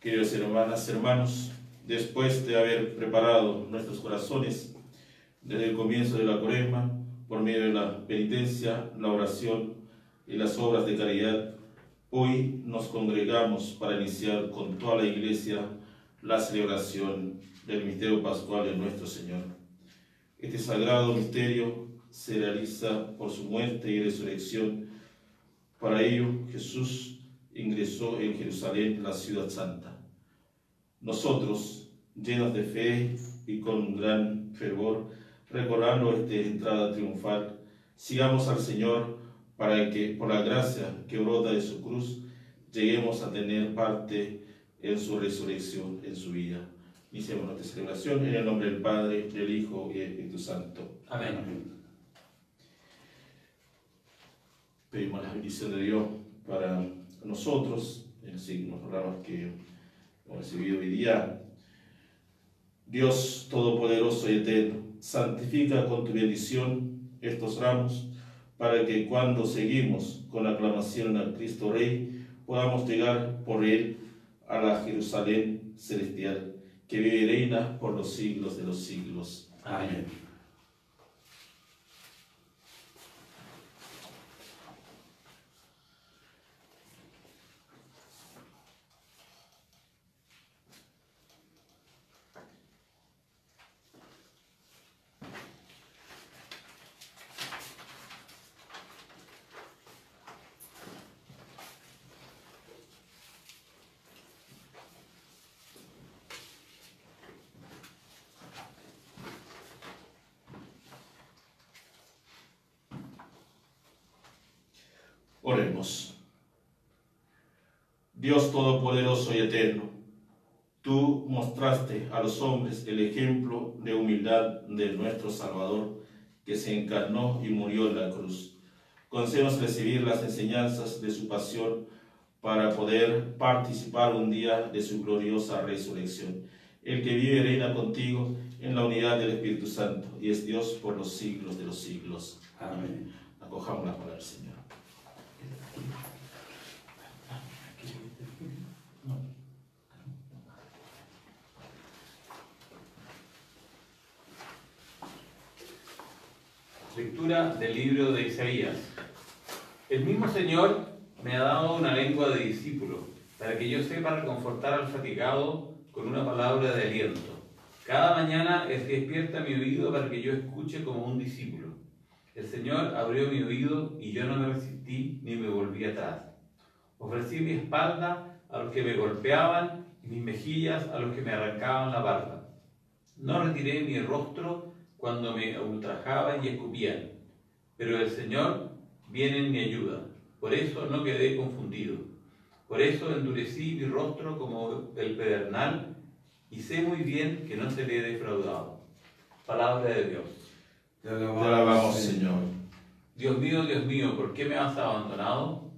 Queridas hermanas, hermanos, después de haber preparado nuestros corazones desde el comienzo de la Cuaresma, por medio de la penitencia, la oración y las obras de caridad, hoy nos congregamos para iniciar con toda la Iglesia la celebración del misterio pascual de nuestro Señor. Este sagrado misterio se realiza por su muerte y resurrección. Para ello, Jesús ingresó en Jerusalén, la ciudad santa. Nosotros, llenos de fe y con gran fervor, recordando esta entrada triunfal, sigamos al Señor para que, por la gracia que brota de su cruz, lleguemos a tener parte en su resurrección, en su vida. Iniciemos nuestra celebración en el nombre del Padre, del Hijo y del Espíritu Santo. Amén. Pedimos la bendición de Dios para nosotros, en signos raros que hemos recibido hoy día. Dios Todopoderoso y Eterno, santifica con tu bendición estos ramos, para que cuando seguimos con la aclamación al Cristo Rey, podamos llegar por Él a la Jerusalén celestial, que vive y reina por los siglos de los siglos. Amén. Oremos. Dios Todopoderoso y Eterno, tú mostraste a los hombres el ejemplo de humildad de nuestro Salvador, que se encarnó y murió en la cruz. Concédenos recibir las enseñanzas de su pasión para poder participar un día de su gloriosa resurrección. El que vive y reina contigo en la unidad del Espíritu Santo y es Dios por los siglos de los siglos. Amén. Acojamos la palabra del Señor. Lectura del libro de Isaías. El mismo Señor me ha dado una lengua de discípulo, para que yo sepa reconfortar al fatigado con una palabra de aliento. Cada mañana Él despierta mi oído para que yo escuche como un discípulo. El Señor abrió mi oído y yo no me resistí ni me volví atrás. Ofrecí mi espalda a los que me golpeaban y mis mejillas a los que me arrancaban la barba. No retiré mi rostro cuando me ultrajaban y escupían, pero el Señor viene en mi ayuda. Por eso no quedé confundido. Por eso endurecí mi rostro como el pedernal y sé muy bien que no seré defraudado. Palabra de Dios. Te alabamos, Señor. Dios mío, ¿por qué me has abandonado?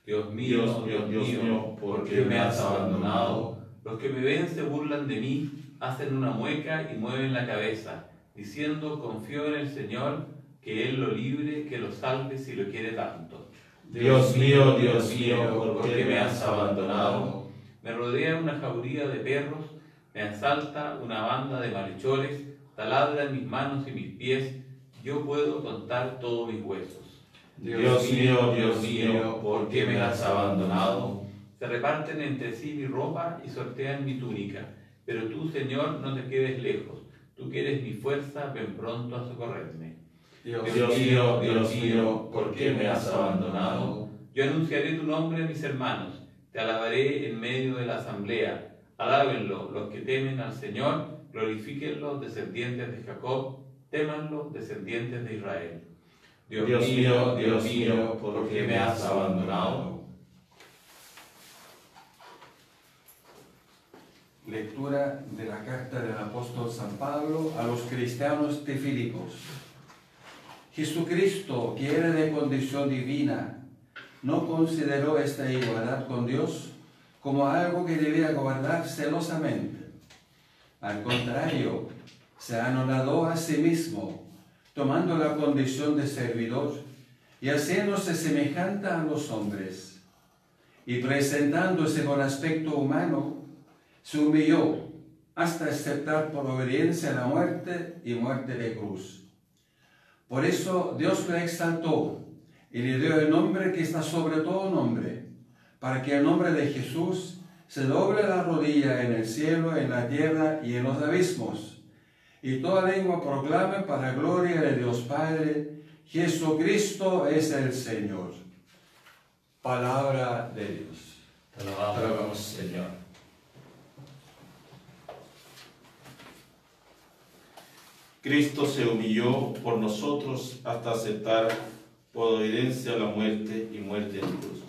Dios mío, ¿por qué me has abandonado? Los que me ven se burlan de mí, hacen una mueca y mueven la cabeza, diciendo, confío en el Señor, que Él lo libre, que lo salve si lo quiere tanto. Dios mío, ¿por qué me has abandonado? Me rodea una jauría de perros, me asalta una banda de malhechores, taladran mis manos y mis pies, yo puedo contar todos mis huesos. Dios mío, ¿por qué me has abandonado? Se reparten entre sí mi ropa y sortean mi túnica, pero tú, Señor, no te quedes lejos. Tú que eres mi fuerza, ven pronto a socorrerme. Dios mío, ¿por qué me has abandonado? Yo anunciaré tu nombre a mis hermanos, te alabaré en medio de la asamblea. Alábenlo los que temen al Señor, glorifíquenlo descendientes de Jacob, témanlo descendientes de Israel. Dios mío, ¿por qué me has abandonado? Lectura de la carta del apóstol San Pablo a los cristianos de Filipos. Jesucristo, que era de condición divina, no consideró esta igualdad con Dios como algo que debía guardar celosamente. Al contrario, se anonadó a sí mismo, tomando la condición de servidor y haciéndose semejante a los hombres. Y presentándose con aspecto humano, Se humilló hasta aceptar por obediencia la muerte y muerte de cruz. Por eso Dios lo exaltó y le dio el nombre que está sobre todo nombre, para que el nombre de Jesús se doble la rodilla en el cielo, en la tierra y en los abismos, y toda lengua proclame para gloria de Dios Padre, Jesucristo es el Señor. Palabra de Dios. Te alabamos. Te alabamos, Señor. Cristo se humilló por nosotros hasta aceptar por obediencia la muerte y muerte en cruz.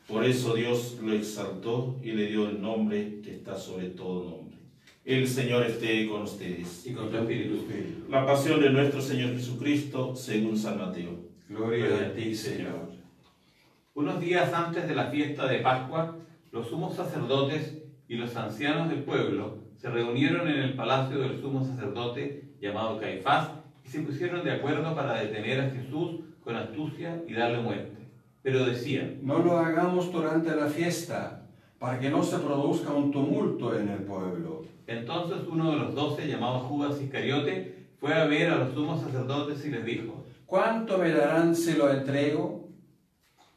Por eso Dios lo exaltó y le dio el nombre que está sobre todo nombre. El Señor esté con ustedes. Y con tu espíritu. La pasión de nuestro Señor Jesucristo según San Mateo. Gloria a ti, Señor. Unos días antes de la fiesta de Pascua, los sumos sacerdotes y los ancianos del pueblo se reunieron en el palacio del sumo sacerdote llamado Caifás y se pusieron de acuerdo para detener a Jesús con astucia y darle muerte. Pero decían: No lo hagamos durante la fiesta, para que no se produzca un tumulto en el pueblo. Entonces uno de los 12, llamado Judas Iscariote, fue a ver a los sumos sacerdotes y les dijo: ¿Cuánto me darán si lo entrego?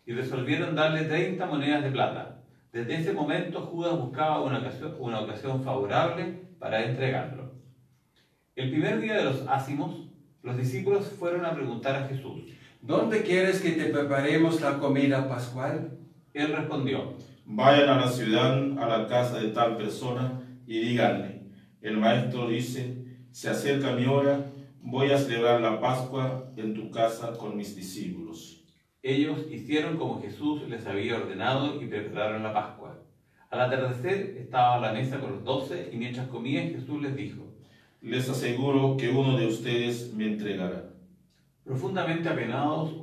Y resolvieron darle 30 monedas de plata. Desde ese momento Judas buscaba una ocasión favorable para entregarlo. El primer día de los ácimos, los discípulos fueron a preguntar a Jesús. ¿Dónde quieres que te preparemos la comida pascual? Él respondió: Vayan a la ciudad, a la casa de tal persona, y díganle: el maestro dice, se acerca mi hora, voy a celebrar la Pascua en tu casa con mis discípulos. Ellos hicieron como Jesús les había ordenado y prepararon la Pascua. Al atardecer estaba a la mesa con los 12 y mientras comían Jesús les dijo: Les aseguro que uno de ustedes me entregará. Profundamente apenados,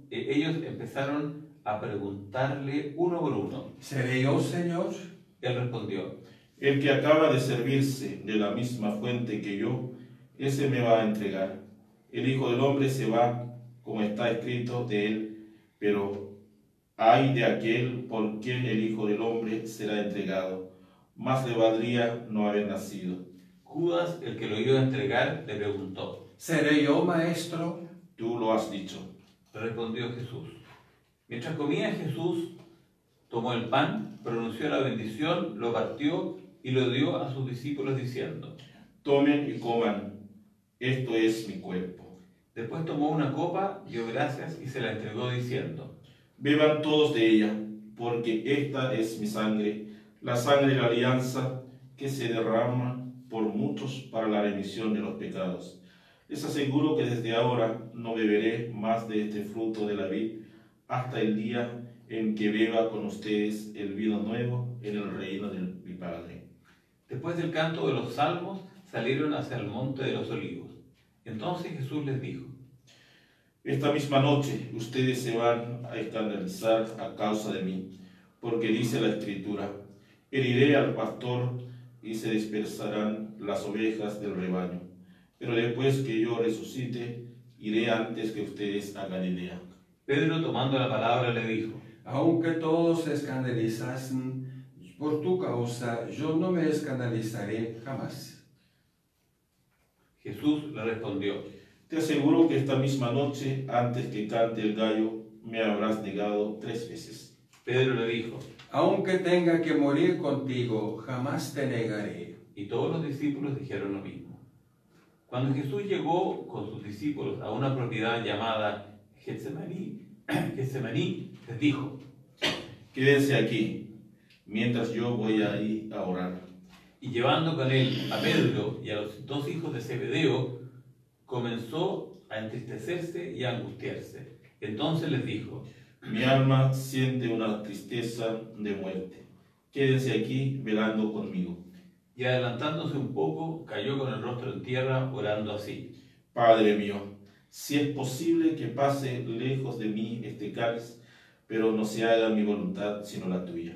ellos empezaron a preguntarle uno por uno. ¿Seré yo, Señor? Él respondió: El que acaba de servirse de la misma fuente que yo, ese me va a entregar. El Hijo del Hombre se va, como está escrito de él, pero ay de aquel por quien el Hijo del Hombre será entregado. Más le valdría no haber nacido. Judas, el que lo iba a entregar, le preguntó: ¿Seré yo, maestro? Tú lo has dicho. Respondió Jesús. Mientras comía Jesús, tomó el pan, pronunció la bendición, lo partió y lo dio a sus discípulos diciendo: Tomen y coman, esto es mi cuerpo. Después tomó una copa, dio gracias y se la entregó diciendo: Beban todos de ella, porque esta es mi sangre, la sangre de la alianza que se derrama por muchos para la remisión de los pecados. Les aseguro que desde ahora no beberé más de este fruto de la vid hasta el día en que beba con ustedes el vino nuevo en el reino de mi Padre. Después del canto de los salmos, salieron hacia el monte de los olivos. Entonces Jesús les dijo: Esta misma noche ustedes se van a escandalizar a causa de mí, porque dice la Escritura: heriré al pastor y se dispersarán las ovejas del rebaño. Pero después que yo resucite, iré antes que ustedes a Galilea. Pedro, tomando la palabra, le dijo: Aunque todos se escandalizasen por tu causa, yo no me escandalizaré jamás. Jesús le respondió: Te aseguro que esta misma noche, antes que cante el gallo, me habrás negado 3 veces. Pedro le dijo: Aunque tenga que morir contigo, jamás te negaré. Y todos los discípulos dijeron lo mismo. Cuando Jesús llegó con sus discípulos a una propiedad llamada Getsemaní, les dijo: Quédense aquí, mientras yo voy ahí a orar. Y llevando con él a Pedro y a los 2 hijos de Zebedeo, comenzó a entristecerse y a angustiarse. Entonces les dijo: Mi alma siente una tristeza de muerte. Quédense aquí velando conmigo. Y adelantándose un poco, cayó con el rostro en tierra, orando así: Padre mío, si es posible que pase lejos de mí este cáliz, pero no se haga mi voluntad sino la tuya.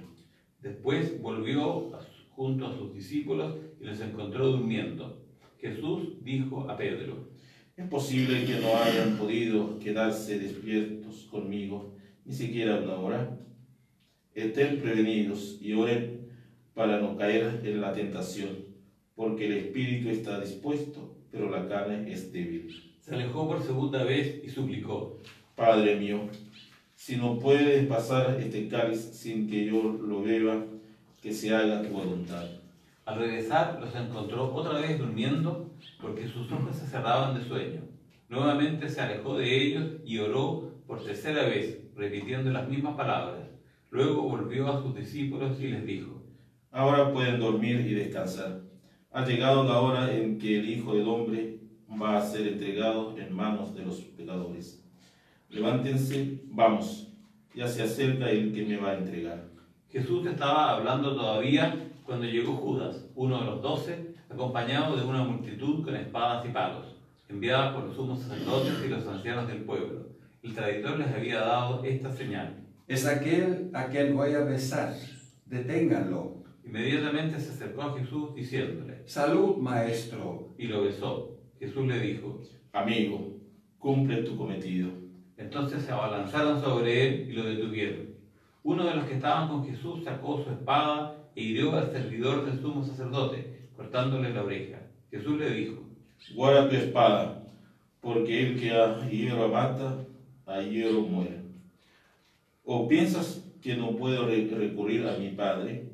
Después volvió junto a sus discípulos y los encontró durmiendo. Jesús dijo a Pedro: ¿Es posible que no hayan podido quedarse despiertos conmigo ni siquiera una hora? Estén prevenidos y oren para no caer en la tentación, porque el espíritu está dispuesto, pero la carne es débil. Se alejó por segunda vez y suplicó: Padre mío, si no puedes pasar este cáliz sin que yo lo beba, que se haga tu voluntad. Al regresar los encontró otra vez durmiendo, porque sus ojos se cerraban de sueño. Nuevamente se alejó de ellos y oró por tercera vez, repitiendo las mismas palabras. Luego volvió a sus discípulos y les dijo: Ahora pueden dormir y descansar. Ha llegado la hora en que el Hijo del Hombre va a ser entregado en manos de los pecadores. Levántense, vamos, ya se acerca el que me va a entregar. Jesús estaba hablando todavía cuando llegó Judas, uno de los 12, acompañado de una multitud con espadas y palos, enviadas por los sumos sacerdotes y los ancianos del pueblo. El traidor les había dado esta señal: Es aquel a quien voy a besar, deténganlo. Inmediatamente se acercó a Jesús diciéndole: Salud, maestro. y lo besó. Jesús le dijo: Amigo, cumple tu cometido. Entonces se abalanzaron sobre él y lo detuvieron. Uno de los que estaban con Jesús sacó su espada e hirió al servidor del sumo sacerdote, cortándole la oreja. Jesús le dijo: Guarda tu espada, porque el que a hierro mata, a hierro muere. ¿O piensas que no puedo recurrir a mi Padre?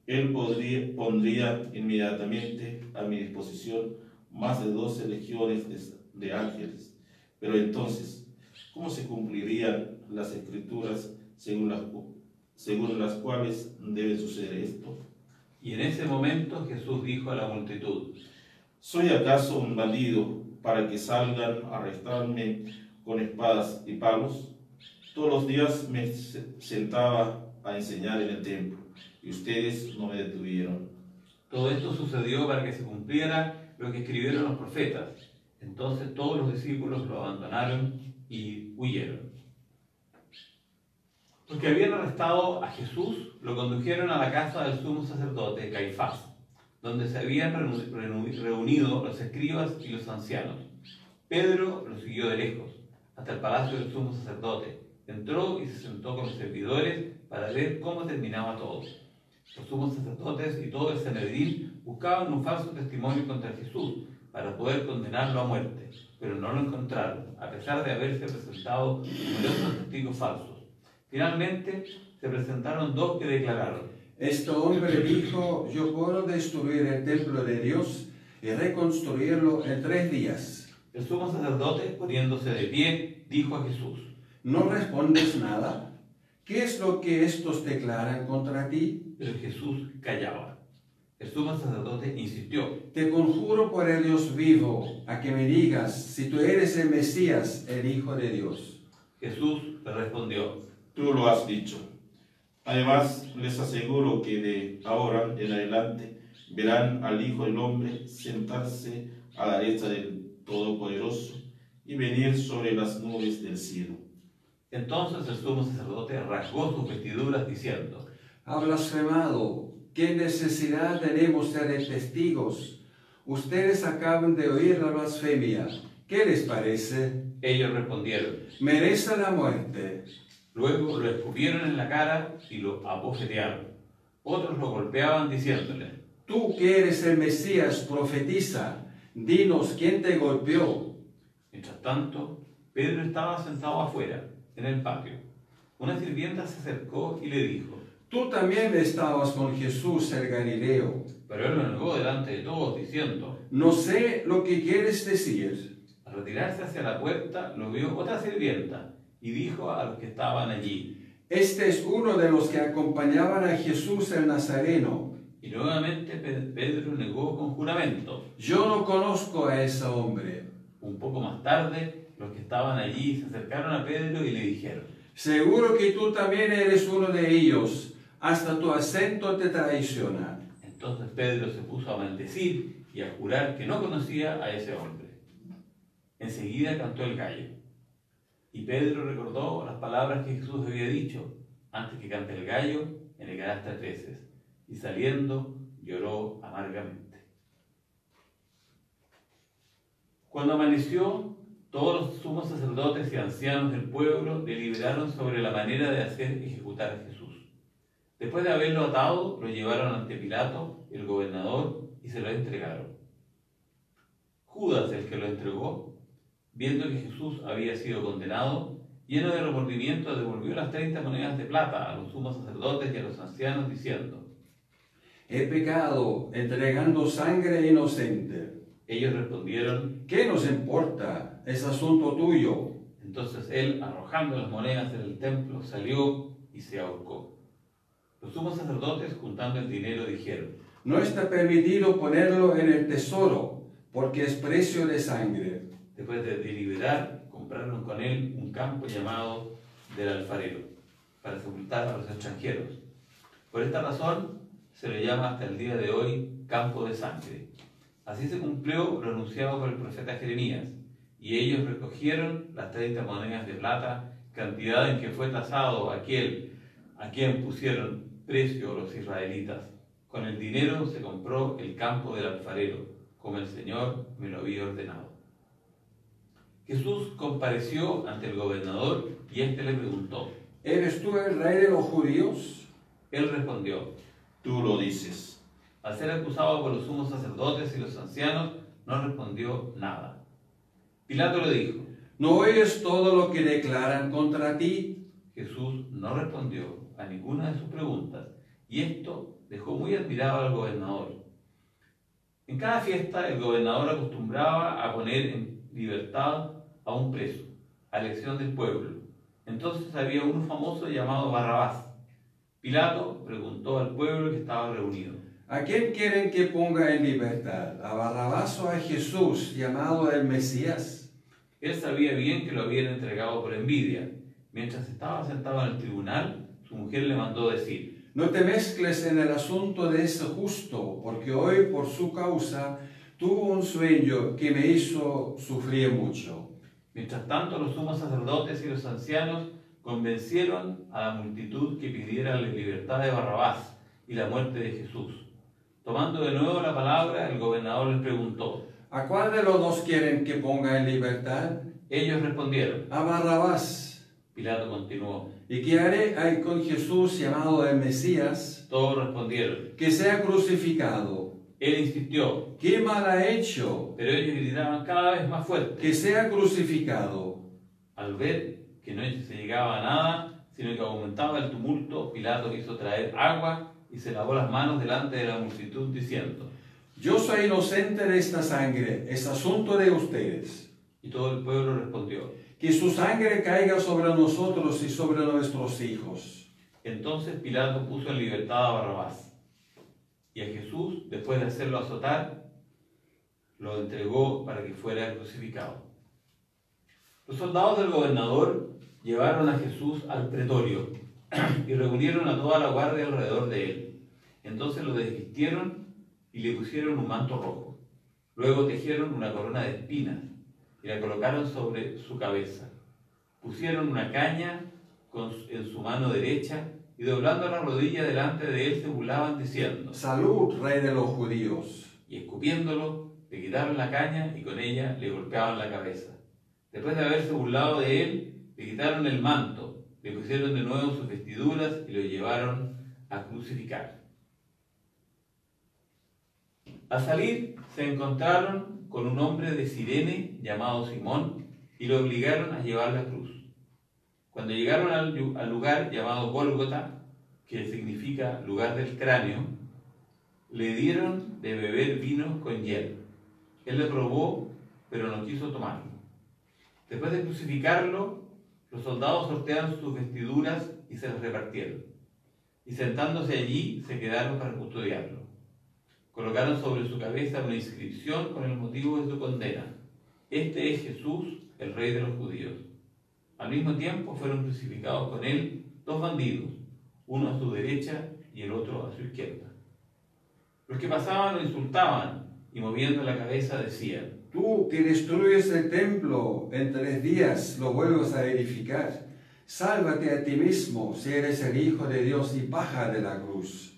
Él pondría inmediatamente a mi disposición más de 12 legiones de ángeles. Pero entonces, ¿cómo se cumplirían las escrituras según las cuales debe suceder esto? Y en ese momento Jesús dijo a la multitud: ¿Soy acaso un bandido para que salgan a arrestarme con espadas y palos? Todos los días me sentaba a enseñar en el templo, y ustedes no me detuvieron. Todo esto sucedió para que se cumpliera lo que escribieron los profetas. Entonces todos los discípulos lo abandonaron y huyeron. Los que habían arrestado a Jesús lo condujeron a la casa del sumo sacerdote Caifás, donde se habían reunido los escribas y los ancianos. Pedro lo siguió de lejos, hasta el palacio del sumo sacerdote. Entró y se sentó con los servidores para ver cómo terminaba todo. Los sumos sacerdotes y todo el Sanedrín buscaban un falso testimonio contra Jesús para poder condenarlo a muerte, pero no lo encontraron, a pesar de haberse presentado numerosos testigos falsos. Finalmente se presentaron 2 que declararon: Este hombre dijo: yo puedo destruir el templo de Dios y reconstruirlo en 3 días. El sumo sacerdote, poniéndose de pie, dijo a Jesús: ¿No respondes nada? ¿Qué es lo que estos declaran contra ti? Pero Jesús callaba. El sumo sacerdote insistió: Te conjuro por el Dios vivo, a que me digas si tú eres el Mesías, el Hijo de Dios. Jesús le respondió: Tú lo has dicho. Además, les aseguro que de ahora en adelante verán al Hijo del Hombre sentarse a la derecha del Todopoderoso y venir sobre las nubes del cielo. Entonces el sumo sacerdote rasgó sus vestiduras diciendo: Ha blasfemado. ¿Qué necesidad tenemos de testigos? Ustedes acaban de oír la blasfemia. ¿Qué les parece? Ellos respondieron: Merece la muerte. Luego lo escupieron en la cara y lo abofetearon. Otros lo golpeaban diciéndole: Tú que eres el Mesías, profetiza. Dinos quién te golpeó. Mientras tanto, Pedro estaba sentado afuera, en el patio. Una sirvienta se acercó y le dijo: Tú también estabas con Jesús el Galileo. Pero él lo negó delante de todos, diciendo: No sé lo que quieres decir. Al retirarse hacia la puerta, lo vio otra sirvienta y dijo a los que estaban allí: Este es uno de los que acompañaban a Jesús el Nazareno. Y nuevamente Pedro negó con juramento: Yo no conozco a ese hombre. Un poco más tarde, los que estaban allí se acercaron a Pedro y le dijeron: Seguro que tú también eres uno de ellos. Hasta tu acento te traiciona. Entonces Pedro se puso a maldecir y a jurar que no conocía a ese hombre. Enseguida cantó el gallo. Y Pedro recordó las palabras que Jesús había dicho: antes que cante el gallo, me negarás 3 veces. Y saliendo, lloró amargamente. Cuando amaneció, todos los sumos sacerdotes y ancianos del pueblo deliberaron sobre la manera de hacer ejecutar a Jesús. Después de haberlo atado, lo llevaron ante Pilato, el gobernador, y se lo entregaron. Judas, el que lo entregó, viendo que Jesús había sido condenado, lleno de remordimiento, devolvió las 30 monedas de plata a los sumos sacerdotes y a los ancianos, diciendo: he pecado entregando sangre inocente. Ellos respondieron: ¿Qué nos importa? Es asunto tuyo. Entonces él, arrojando las monedas en el templo, salió y se ahorcó. Los sumos sacerdotes, juntando el dinero, dijeron: no está permitido ponerlo en el tesoro, porque es precio de sangre. Después de deliberar, compraron con él un campo llamado del alfarero, para sepultar a los extranjeros. Por esta razón se le llama hasta el día de hoy campo de sangre. Así se cumplió lo anunciado por el profeta Jeremías, y ellos recogieron las 30 monedas de plata, cantidad en que fue tasado aquel a quien pusieron precio los israelitas. Con el dinero se compró el campo del alfarero, como el Señor me lo había ordenado. Jesús compareció ante el gobernador y éste le preguntó: ¿eres tú el rey de los judíos? Él respondió: Tú lo dices. Al ser acusado por los sumos sacerdotes y los ancianos, no respondió nada. Pilato le dijo: ¿no oyes todo lo que declaran contra ti? Jesús no respondió a ninguna de sus preguntas, y esto dejó muy admirado al gobernador. En cada fiesta el gobernador acostumbraba a poner en libertad a un preso, a elección del pueblo. Entonces había uno famoso llamado Barrabás. Pilato preguntó al pueblo que estaba reunido: ¿a quién quieren que ponga en libertad? ¿A Barrabás o a Jesús, llamado el Mesías? Él sabía bien que lo habían entregado por envidia. Mientras estaba sentado en el tribunal, su mujer le mandó decir: no te mezcles en el asunto de ese justo, porque hoy por su causa tuvo un sueño que me hizo sufrir mucho. Mientras tanto, los sumos sacerdotes y los ancianos convencieron a la multitud que pidiera la libertad de Barrabás y la muerte de Jesús. Tomando de nuevo la palabra, el gobernador les preguntó: ¿a cuál de los dos quieren que ponga en libertad? Ellos respondieron: a Barrabás. Pilato continuó: ¿y qué haré con Jesús, llamado el Mesías? Todos respondieron: que sea crucificado. Él insistió: ¿qué mal ha hecho? Pero ellos gritaban cada vez más fuerte: que sea crucificado. Al ver que no se llegaba a nada, sino que aumentaba el tumulto, Pilato hizo traer agua y se lavó las manos delante de la multitud, diciendo: yo soy inocente de esta sangre, es asunto de ustedes. Y todo el pueblo respondió: que su sangre caiga sobre nosotros y sobre nuestros hijos. Entonces Pilato puso en libertad a Barrabás, y a Jesús, después de hacerlo azotar, lo entregó para que fuera crucificado. Los soldados del gobernador llevaron a Jesús al pretorio y reunieron a toda la guardia alrededor de él. Entonces lo desvistieron y le pusieron un manto rojo. Luego tejieron una corona de espinas y la colocaron sobre su cabeza. Pusieron una caña en su mano derecha y doblando la rodilla delante de él se burlaban diciendo: salud, rey de los judíos. Y escupiéndolo, le quitaron la caña y con ella le golpeaban la cabeza. Después de haberse burlado de él, le quitaron el manto, le pusieron de nuevo sus vestiduras y lo llevaron a crucificar. Al salir, se encontraron con un hombre de Cirene llamado Simón y lo obligaron a llevar la cruz. Cuando llegaron al lugar llamado Gólgota, que significa lugar del cráneo, le dieron de beber vino con hiel. Él le probó, pero no quiso tomarlo. Después de crucificarlo, los soldados sortearon sus vestiduras y se las repartieron. Y sentándose allí, se quedaron para custodiarlo. Colocaron sobre su cabeza una inscripción con el motivo de su condena: este es Jesús, el Rey de los Judíos. Al mismo tiempo fueron crucificados con él 2 bandidos, uno a su derecha y el otro a su izquierda. Los que pasaban lo insultaban y moviendo la cabeza decían: tú que destruyes el templo, en 3 días lo vuelves a edificar. Sálvate a ti mismo si eres el Hijo de Dios y baja de la cruz.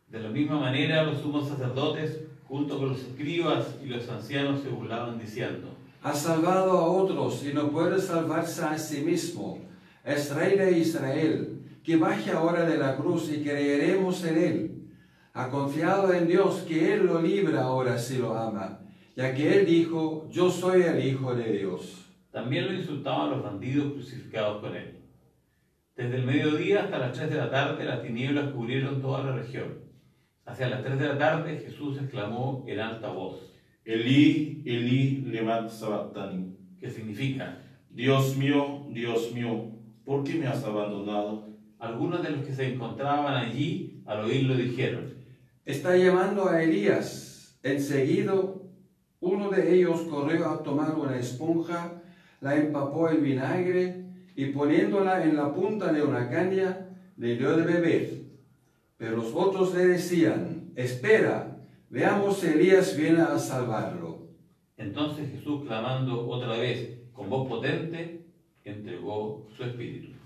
De la misma manera los sumos sacerdotes, junto con los escribas y los ancianos, se burlaban diciendo: has salvado a otros y no puede salvarse a sí mismo. Es Rey de Israel. que baje ahora de la cruz y creeremos en él. Ha confiado en Dios que él lo libra ahora si lo ama, ya que él dijo, yo soy el Hijo de Dios. También lo insultaban los bandidos crucificados con él. Desde el mediodía hasta las 3 de la tarde las tinieblas cubrieron toda la región. Hacia las 3 de la tarde Jesús exclamó en alta voz, Elí, Elí, lema sabactani, que significa, Dios mío, ¿por qué me has abandonado? algunos de los que se encontraban allí al oírlo dijeron, Está llamando a Elías. Enseguida uno de ellos corrió a tomar una esponja, la empapó en vinagre y poniéndola en la punta de una caña, le dio de beber. Pero los otros le decían, espera, veamos si Elías viene a salvarlo. Entonces Jesús, clamando otra vez con voz potente, entregó su espíritu.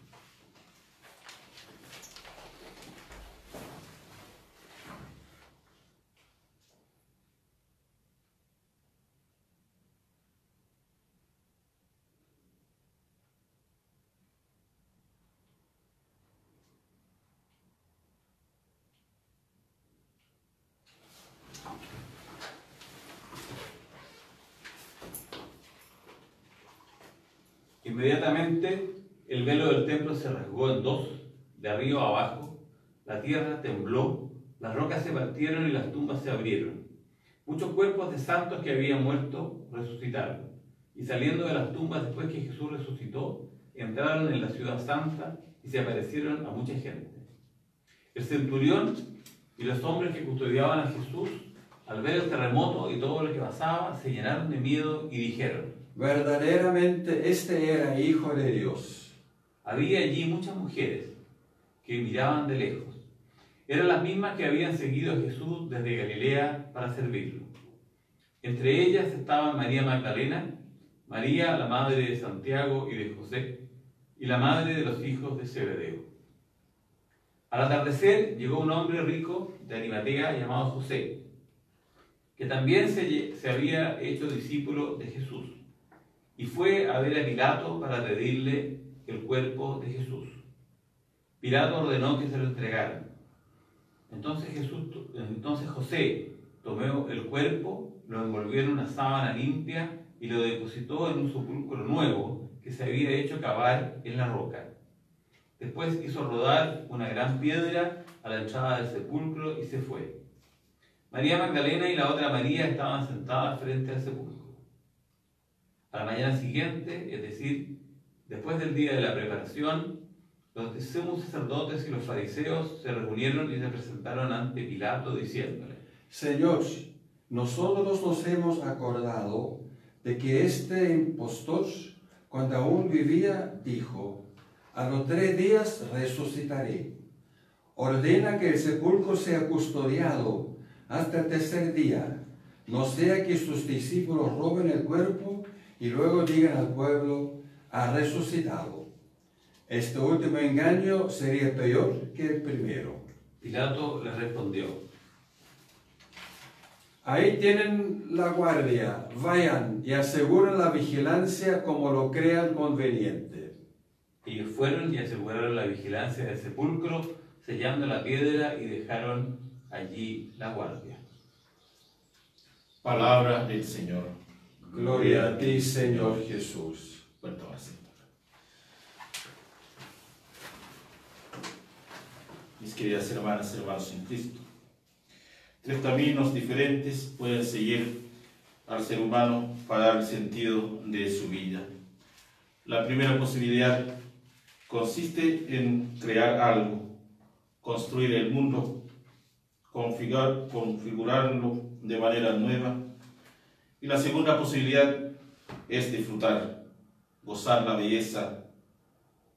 Inmediatamente el velo del templo se rasgó en dos, de arriba a abajo, la tierra tembló, las rocas se partieron y las tumbas se abrieron. Muchos cuerpos de santos que habían muerto resucitaron, y saliendo de las tumbas después que Jesús resucitó, entraron en la ciudad santa y se aparecieron a mucha gente. El centurión y los hombres que custodiaban a Jesús, al ver el terremoto y todo lo que pasaba, se llenaron de miedo y dijeron, verdaderamente este era Hijo de Dios. había allí muchas mujeres que miraban de lejos. Eran las mismas que habían seguido a Jesús desde Galilea para servirlo. Entre ellas estaban María Magdalena, María, la madre de Santiago y de José, y la madre de los hijos de Zebedeo. Al atardecer llegó un hombre rico de Arimatea llamado José, que también se había hecho discípulo de Jesús, y fue a ver a Pilato para pedirle el cuerpo de Jesús. Pilato ordenó que se lo entregaran. Entonces José tomó el cuerpo, lo envolvió en una sábana limpia y lo depositó en un sepulcro nuevo que se había hecho cavar en la roca. Después hizo rodar una gran piedra a la entrada del sepulcro y se fue. María Magdalena y la otra María estaban sentadas frente al sepulcro. A la mañana siguiente, es decir, después del día de la preparación, los sumos sacerdotes y los fariseos se reunieron y se presentaron ante Pilato diciéndole, Señor, nosotros nos hemos acordado de que este impostor, cuando aún vivía, dijo, a los 3 días resucitaré. Ordena que el sepulcro sea custodiado hasta el tercer día, no sea que sus discípulos roben el cuerpo y luego digan al pueblo, ha resucitado. Este último engaño sería peor que el primero. Pilato le respondió, ahí tienen la guardia, vayan y aseguren la vigilancia como lo crean conveniente. Ellos fueron y aseguraron la vigilancia del sepulcro, sellando la piedra y dejaron allí la guardia. Palabra del Señor. Gloria a ti, Señor Jesús. Puerto Señor. Mis queridas hermanas y hermanos en Cristo, 3 caminos diferentes pueden seguir al ser humano para dar el sentido de su vida. La primera posibilidad consiste en crear algo, construir el mundo, configurarlo de manera nueva. Y la segunda posibilidad es disfrutar, gozar la belleza,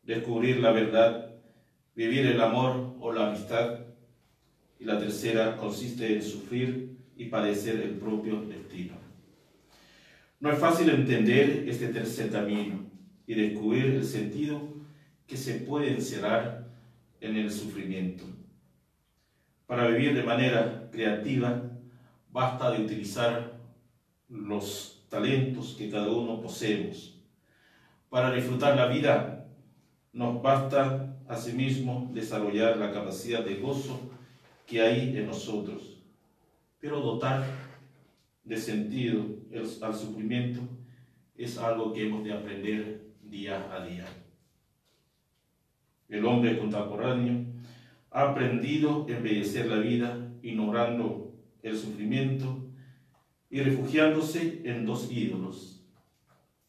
descubrir la verdad, vivir el amor o la amistad. Y la tercera consiste en sufrir y padecer el propio destino. No es fácil entender este tercer camino y descubrir el sentido que se puede encerrar en el sufrimiento. Para vivir de manera creativa, basta de utilizar los talentos que cada uno poseemos. Para disfrutar la vida, Nos basta asimismo desarrollar la capacidad de gozo que hay en nosotros, pero dotar de sentido al sufrimiento es algo que hemos de aprender día a día. El hombre contemporáneo ha aprendido a embellecer la vida ignorando el sufrimiento y refugiándose en dos ídolos,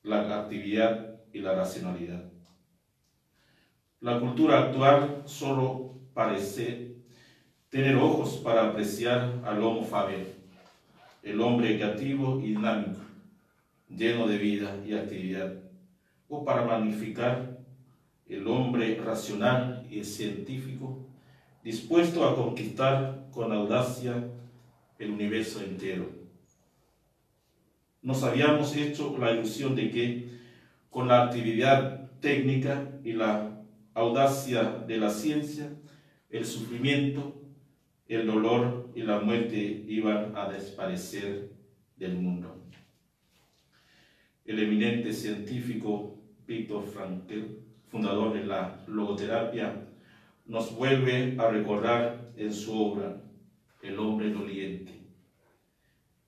la actividad y la racionalidad. La cultura actual solo parece tener ojos para apreciar al homo faber, el hombre creativo y dinámico, lleno de vida y actividad, o para magnificar el hombre racional y científico, dispuesto a conquistar con audacia el universo entero. Nos habíamos hecho la ilusión de que con la actividad técnica y la audacia de la ciencia, el sufrimiento, el dolor y la muerte iban a desaparecer del mundo. El eminente científico Viktor Frankl, fundador de la logoterapia, nos vuelve a recordar en su obra El hombre doliente,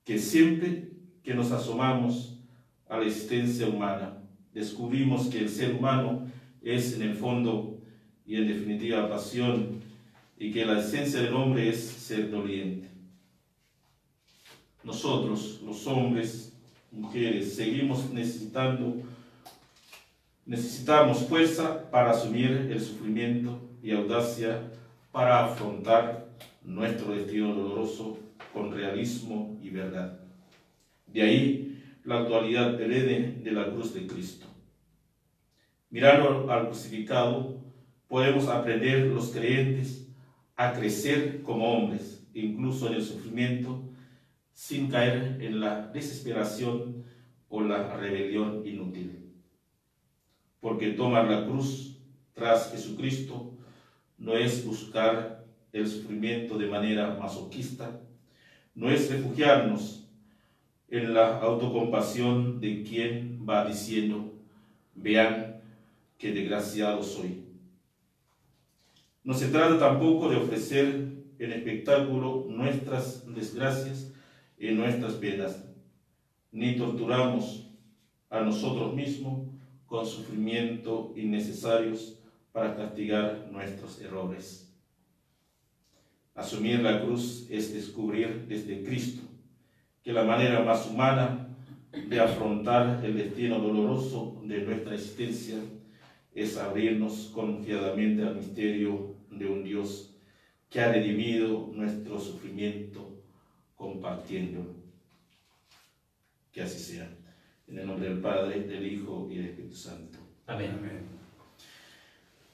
que siempre que nos asomamos a la existencia humana, descubrimos que el ser humano es en el fondo y en definitiva pasión, y que la esencia del hombre es ser doliente. Nosotros, los hombres, mujeres, seguimos necesitamos fuerza para asumir el sufrimiento y audacia para afrontar nuestro destino doloroso con realismo y verdad. De ahí la actualidad perenne de la cruz de Cristo. Mirando al crucificado, podemos aprender los creyentes a crecer como hombres, incluso en el sufrimiento, sin caer en la desesperación o la rebelión inútil. Porque tomar la cruz tras Jesucristo no es buscar el sufrimiento de manera masoquista, no es refugiarnos en la autocompasión de quien va diciendo, vean qué desgraciado soy. No se trata tampoco de ofrecer en espectáculo nuestras desgracias y nuestras penas, ni torturamos a nosotros mismos con sufrimiento innecesarios para castigar nuestros errores. Asumir la cruz es descubrir desde Cristo que la manera más humana de afrontar el destino doloroso de nuestra existencia es abrirnos confiadamente al misterio de un Dios que ha redimido nuestro sufrimiento compartiendo. Que así sea. En el nombre del Padre, del Hijo y del Espíritu Santo. Amén. Amén.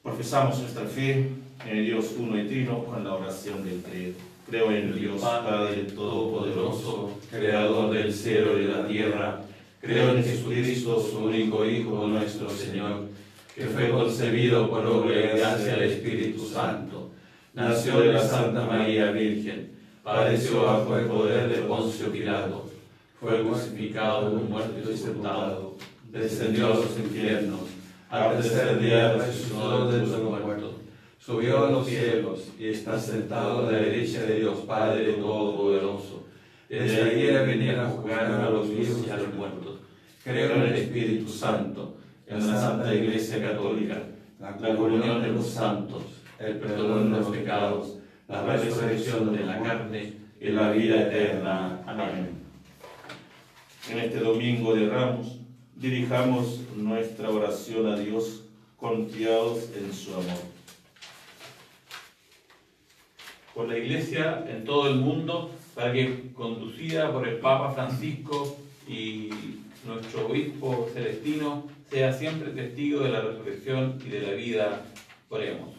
Profesamos nuestra fe en el Dios uno y trino con la oración del credo. Creo en el Dios Padre Todopoderoso, Creador del cielo y de la tierra. Creo en Jesucristo, su único Hijo, nuestro Señor, que fue concebido por obra y gracia del Espíritu Santo. Nació de la Santa María Virgen, padeció bajo el poder de Poncio Pilato, fue crucificado, muerto y sepultado, descendió a los infiernos, al tercer día resucitó de los muertos, subió a los cielos y está sentado a la derecha de Dios Padre Todopoderoso. Desde allí ha venido a juzgar a los vivos y a los muertos. Creo en el Espíritu Santo, en la Santa Iglesia Católica, la comunión de los santos, el perdón de los pecados, la resurrección de la carne y la vida eterna. Amén. En este domingo de Ramos, dirijamos nuestra oración a Dios confiados en su amor. Por la Iglesia en todo el mundo, para que, conducida por el Papa Francisco y nuestro Obispo Celestino, sea siempre testigo de la resurrección y de la vida. Oremos.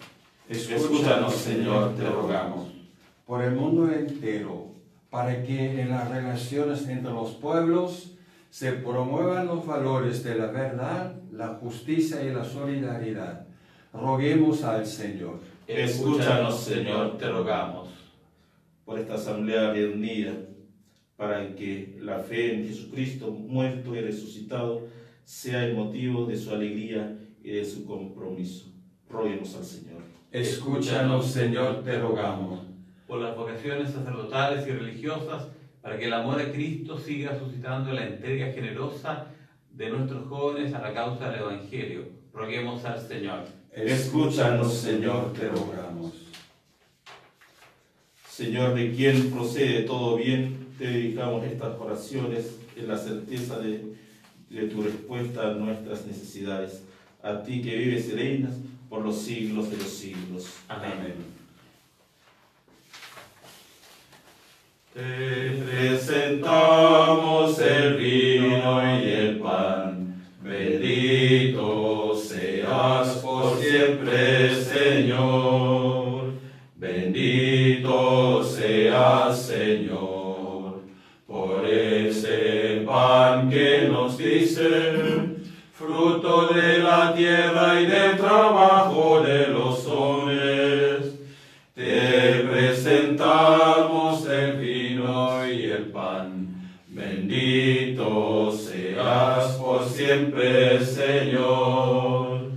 Escúchanos, Señor, te rogamos. Por el mundo entero, para que en las relaciones entre los pueblos se promuevan los valores de la verdad, la justicia y la solidaridad. Roguemos al Señor. Escúchanos, Señor, te rogamos. Por esta asamblea reunida, para que la fe en Jesucristo muerto y resucitado sea el motivo de su alegría y de su compromiso. Roguemos al Señor. Escúchanos, Señor, te rogamos. Por las vocaciones sacerdotales y religiosas, para que el amor a Cristo siga suscitando la entrega generosa de nuestros jóvenes a la causa del Evangelio. Roguemos al Señor. Escúchanos, Señor, te rogamos. Señor, de quien procede todo bien, te dedicamos estas oraciones en la certeza de tu respuesta a nuestras necesidades. A ti que vives y reinas por los siglos de los siglos. Amén. Te presentamos el vino y el pan. Bendito seas por siempre, Señor. Bendito seas, Señor, por ese pan que nos diste, fruto de la tierra y del trabajo de los hombres. Te presentamos el vino y el pan. Bendito seas por siempre, Señor.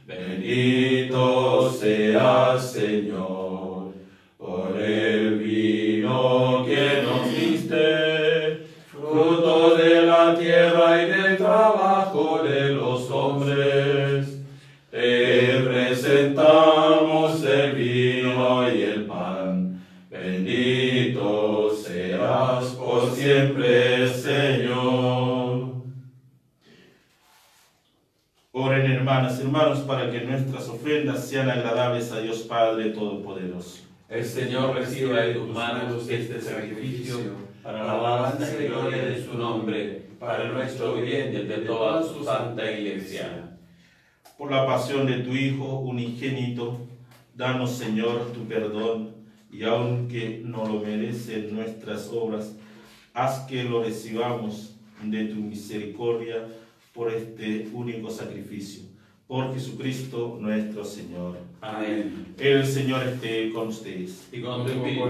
Bendito seas, Señor, por el vino que nos diste, fruto de la tierra y del trabajo de los hombres. Te presentamos el vino y el pan. Bendito seas por siempre, Señor. Oren, hermanas y hermanos, para que nuestras ofrendas sean agradables a Dios Padre Todopoderoso. El Señor reciba de tus manos este sacrificio para la alabanza y gloria de su nombre, para nuestro bien y el de toda su santa Iglesia. Por la pasión de tu Hijo unigénito, danos, Señor, tu perdón, y aunque no lo merecen nuestras obras, haz que lo recibamos de tu misericordia por este único sacrificio. Por Jesucristo nuestro Señor. Amén. El Señor esté con ustedes. Y con tu espíritu.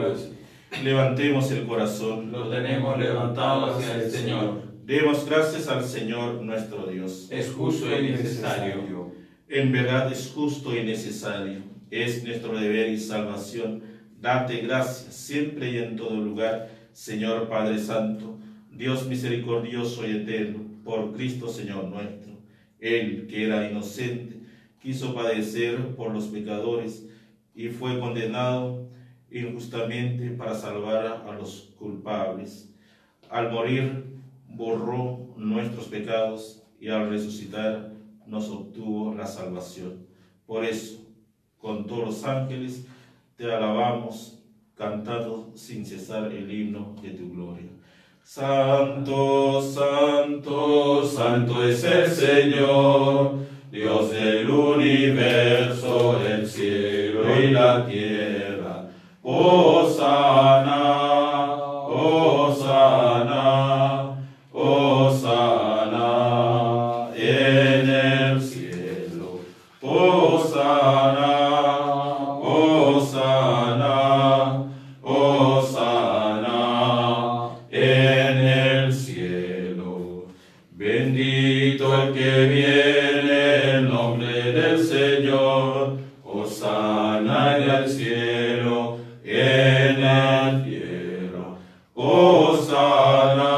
Levantemos el corazón. Lo tenemos levantado hacia el Señor. Demos gracias al Señor nuestro Dios. Es justo y necesario. En verdad es justo y necesario. Es nuestro deber y salvación. Date gracias siempre y en todo lugar, Señor Padre Santo, Dios misericordioso y eterno, por Cristo Señor nuestro. Él, que era inocente, quiso padecer por los pecadores y fue condenado injustamente para salvar a los culpables. Al morir, borró nuestros pecados y al resucitar nos obtuvo la salvación. Por eso, con todos los ángeles, te alabamos, cantando sin cesar el himno de tu gloria. Santo, santo, santo es el Señor, Dios del universo, el cielo y la tierra. Hosana, hosana, hosana en el cielo. Hosana, hosana, hosana en el cielo. Bendito el que viene en nombre del Señor. Hosana en el cielo, en la tierra. Hosana,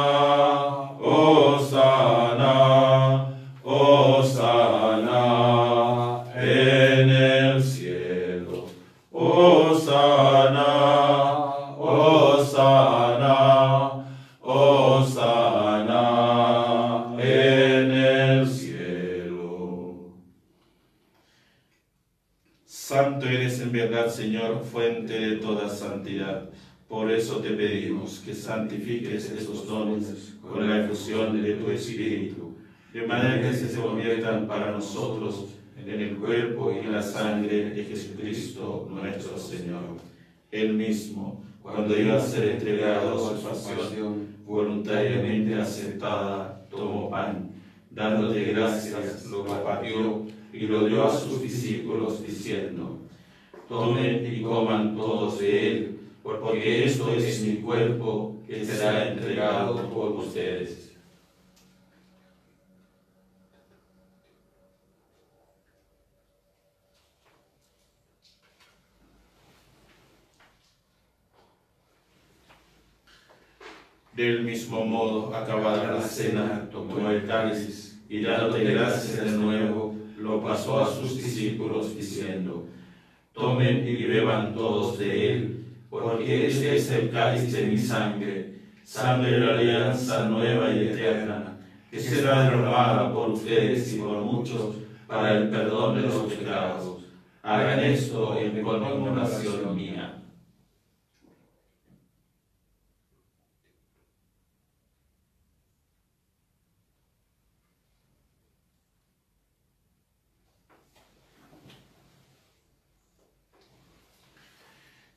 hosana, hosana en el cielo. Hosana, hosana, hosana en el cielo. Santo eres en verdad, Señor, fuente de toda santidad. Por eso te pedimos que santifiques esos dones con la efusión de tu Espíritu, de manera que se conviertan para nosotros en el cuerpo y la sangre de Jesucristo nuestro Señor. Él mismo, cuando iba a ser entregado a su pasión voluntariamente aceptada, tomó pan, dándote gracias, lo partió y lo dio a sus discípulos, diciendo: tomen y coman todos de él, porque esto es mi cuerpo que será entregado por ustedes. Del mismo modo, acabada la cena, tomó el cáliz y dándote gracias de nuevo, lo pasó a sus discípulos diciendo: Tomen y beban todos de él, porque este es el cáliz de mi sangre, sangre de la alianza nueva y eterna, que será derramada por ustedes y por muchos para el perdón de los pecados. Hagan esto en conmemoración mía.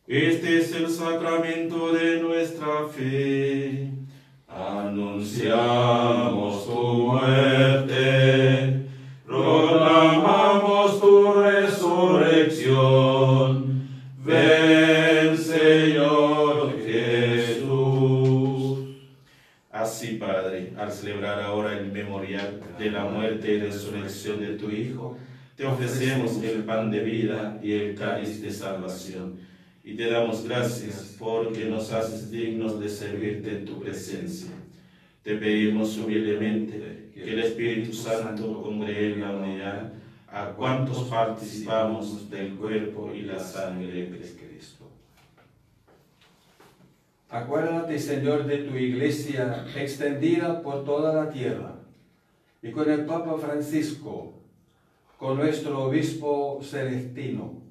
Este es el sacramento de nuestra fe. Anunciamos tu muerte, proclamamos tu resurrección. Ven, Señor Jesús. Así, Padre, al celebrar ahora el memorial de la muerte y resurrección de tu Hijo, te ofrecemos el pan de vida y el cáliz de salvación. Y te damos gracias porque nos haces dignos de servirte en tu presencia. Te pedimos humildemente que el Espíritu Santo congregue en la unidad a cuantos participamos del cuerpo y la sangre de Cristo. Acuérdate, Señor, de tu Iglesia extendida por toda la tierra, y con el Papa Francisco, con nuestro Obispo Celestino,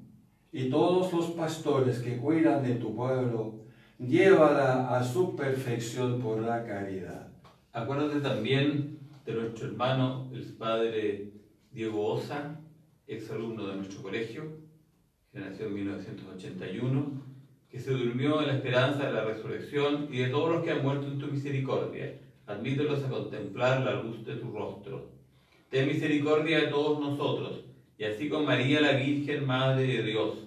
y todos los pastores que cuidan de tu pueblo, llévala a su perfección por la caridad. Acuérdate también de nuestro hermano, el padre Diego Osa, exalumno de nuestro colegio, generación 1981, que se durmió en la esperanza de la resurrección, y de todos los que han muerto en tu misericordia. Admítelos a contemplar la luz de tu rostro. Ten misericordia de todos nosotros, y así con María la Virgen, Madre de Dios,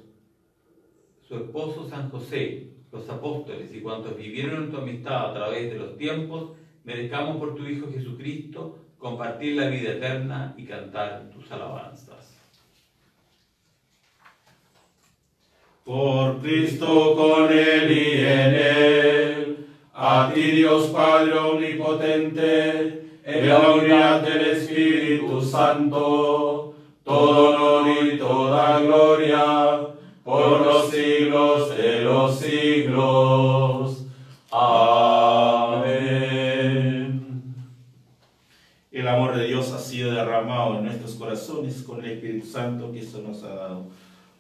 su esposo San José, los apóstoles y cuantos vivieron en tu amistad a través de los tiempos, merezcamos por tu Hijo Jesucristo compartir la vida eterna y cantar tus alabanzas. Por Cristo, con Él y en Él, a ti Dios Padre Omnipotente, en la unidad del Espíritu Santo, todo honor y toda gloria, por los siglos de los siglos. Amén. El amor de Dios ha sido derramado en nuestros corazones con el Espíritu Santo que eso nos ha dado.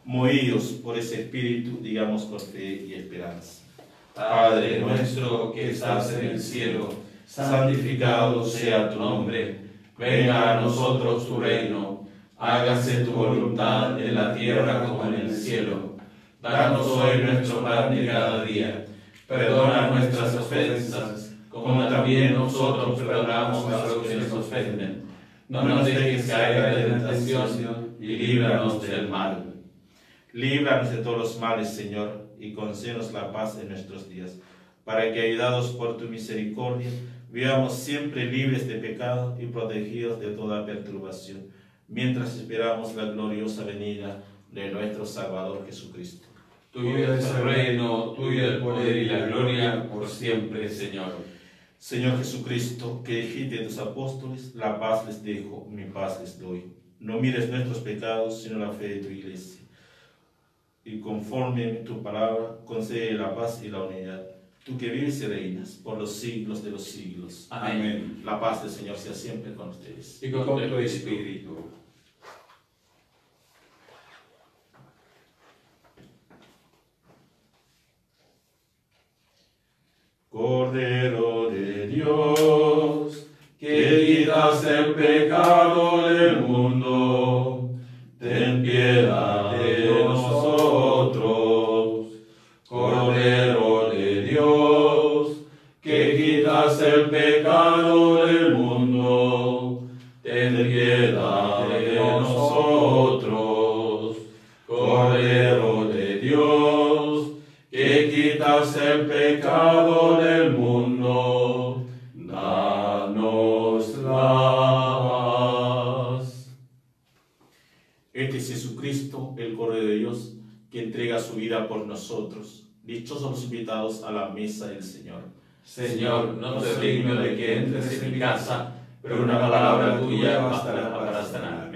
Movidos por ese Espíritu, digamos con fe y esperanza. Padre nuestro que estás en el cielo, santificado sea tu nombre. Venga a nosotros tu reino. Hágase tu voluntad en la tierra como en el cielo. Danos hoy nuestro pan de cada día. Perdona nuestras ofensas, como también nosotros perdonamos a los que nos ofenden. No nos dejes caer en la tentación y líbranos del mal. Líbranos de todos los males, Señor, y concédenos la paz en nuestros días, para que, ayudados por tu misericordia, vivamos siempre libres de pecado y protegidos de toda perturbación, mientras esperamos la gloriosa venida de nuestro Salvador Jesucristo. Tuyo es el reino, tuyo el poder y la gloria por siempre, Señor. Señor Jesucristo, que dijiste a tus apóstoles, la paz les dejo, mi paz les doy. No mires nuestros pecados, sino la fe de tu Iglesia. Y conforme a tu palabra, concede la paz y la unidad. Tú que vives y reinas por los siglos de los siglos. Amén. La paz del Señor sea siempre con ustedes. Y con tu espíritu. Cordero de Dios, que quitas el pecado del mundo, ten piedad de nosotros. Cordero de Dios, que quitas el pecado del mundo, ten piedad de nosotros. Cordero de Dios, que quitas el pecado del mundo, danos la paz. Este es Jesucristo, el Cordero de Dios, que entrega su vida por nosotros. Dichosos los invitados a la mesa del Señor. Señor, no soy digno de que entres en mi casa, pero una palabra tuya bastará para sanarme.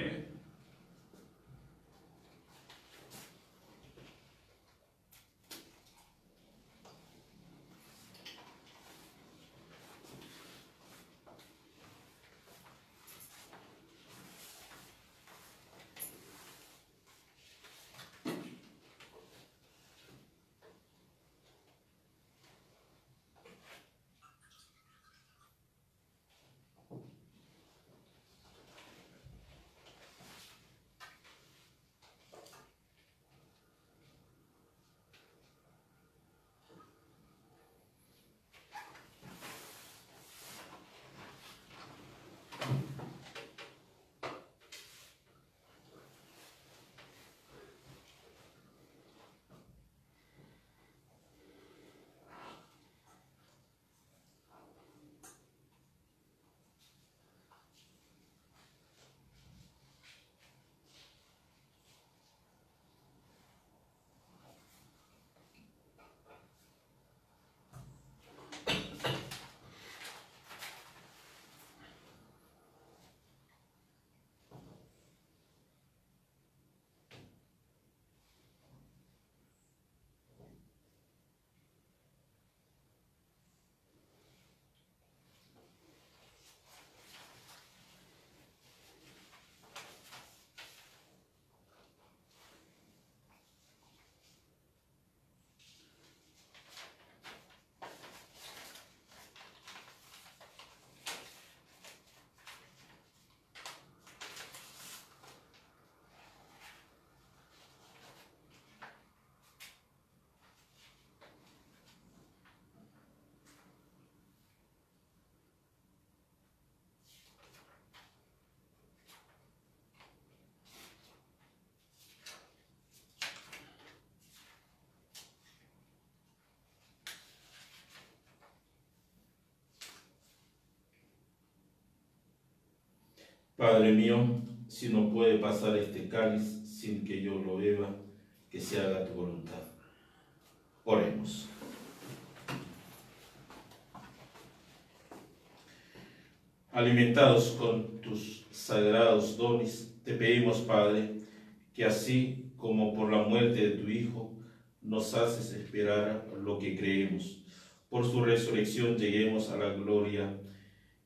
Padre mío, si no puede pasar este cáliz sin que yo lo beba, que se haga tu voluntad. Oremos. Alimentados con tus sagrados dones, te pedimos, Padre, que así como por la muerte de tu Hijo nos haces esperar lo que creemos, por su resurrección lleguemos a la gloria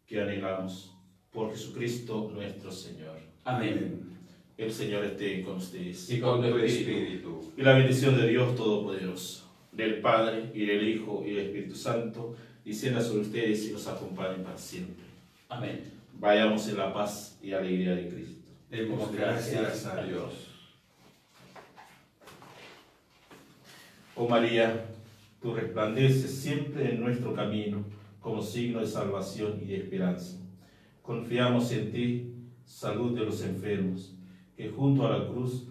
que anhelamos. Por Jesucristo nuestro Señor. Amén. El Señor esté con ustedes. Y con tu espíritu. Y la bendición de Dios Todopoderoso, del Padre, y del Hijo, y del Espíritu Santo, descienda sobre ustedes y los acompañe para siempre. Amén. Vayamos en la paz y alegría de Cristo. Demos gracias a Dios. Oh María, tú resplandeces siempre en nuestro camino como signo de salvación y de esperanza. Confiamos en ti, salud de los enfermos, que junto a la cruz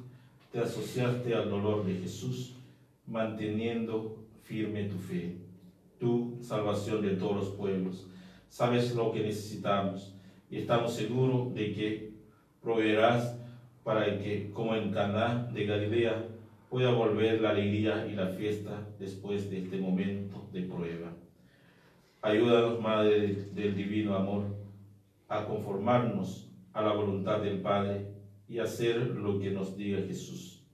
te asociaste al dolor de Jesús, manteniendo firme tu fe. Tú, salvación de todos los pueblos, sabes lo que necesitamos y estamos seguros de que proveerás para que, como en Caná de Galilea, pueda volver la alegría y la fiesta después de este momento de prueba. Ayúdanos, Madre del Divino Amor, a conformarnos a la voluntad del Padre y hacer lo que nos diga Jesús,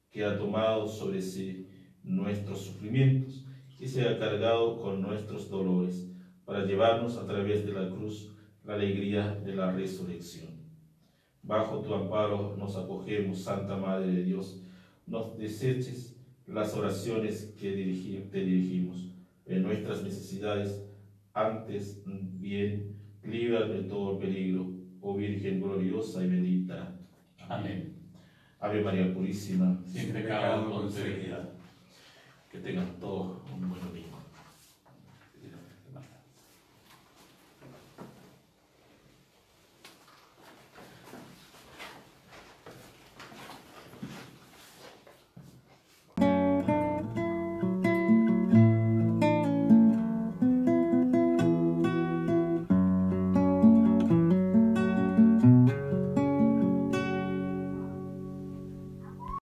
que ha tomado sobre sí nuestros sufrimientos y se ha cargado con nuestros dolores, para llevarnos a través de la cruz la alegría de la resurrección. Bajo tu amparo nos acogemos, Santa Madre de Dios, nos deseches las oraciones que te dirigimos en nuestras necesidades, antes bien líbranos de todo peligro, oh Virgen gloriosa y bendita. Amén. Ave María Purísima, Sin pecado concebida. que tengan todos un buen domingo.